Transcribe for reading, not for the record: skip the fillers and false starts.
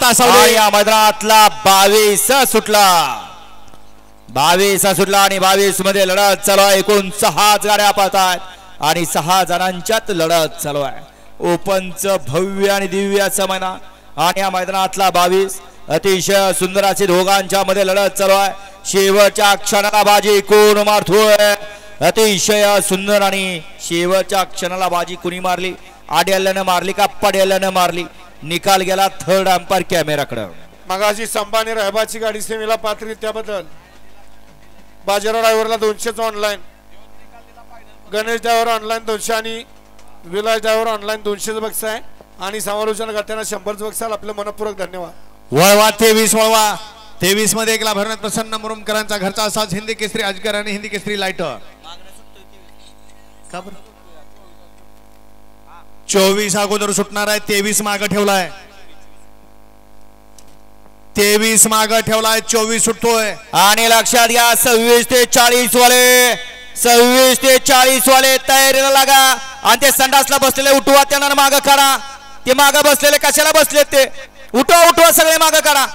तासावले या मैदानातला 22 सुटला 22 सुटला आणि 22 मध्ये लढत चालू आहे। एकूण 6 गाड्या पाहतात आणि 6 जणांच्यात लढत चालू आहे। ओपनचं भव्य आणि दिव्य असं मैदान आणि या मैदानातला 22 अतिशय सुंदर अशी दोघांच्या मध्ये लढत चालू आहे। शेवटच्या क्षणाला बाजी कोण मारतोय? अतिशय सुंदर आणि शेवटच्या क्षणाला बाजी कुणी मारली? आड्याल्यानं मारली का पड्याल्यानं मारली? निकाल गेला थर्ड अंपायर कॅमेराकडे। मगाशी संभाने रहबाची गाडी सेमीला पात्र त्याबद्दल बाजीराव ड्रायव्हरला 200 ऑनलाईन, गणेश ड्रायव्हर ऑनलाईन 200 आणि विलास ड्रायव्हर ऑनलाईन 200 बक्षीस आहे आणि समालोचन करताना 100 बक्षीस आपले मनपूर्वक धन्यवाद। वळवा 23 वळवा 23 मध्ये एकला भरण्यात प्रसन्न मुरुमकरांचा घरचा असाच हिंदी केसरी अजगर आणि हिंदी केसरी लायटर 24 अगोदर सुटणार आहे। 23 मागे ठेवलाय 23 मागे ठेवलाय 24 सुटतोय आणि लक्षात घ्या 26 ते 40 वाले 26 ते 40 वाले तयारीला लागा आणि ते संडासला बसलेले उठवा त्यांना मागे करा। ते मागे बसलेले कशाला बसले? ते उठवा उठवा सगळे मागे करा।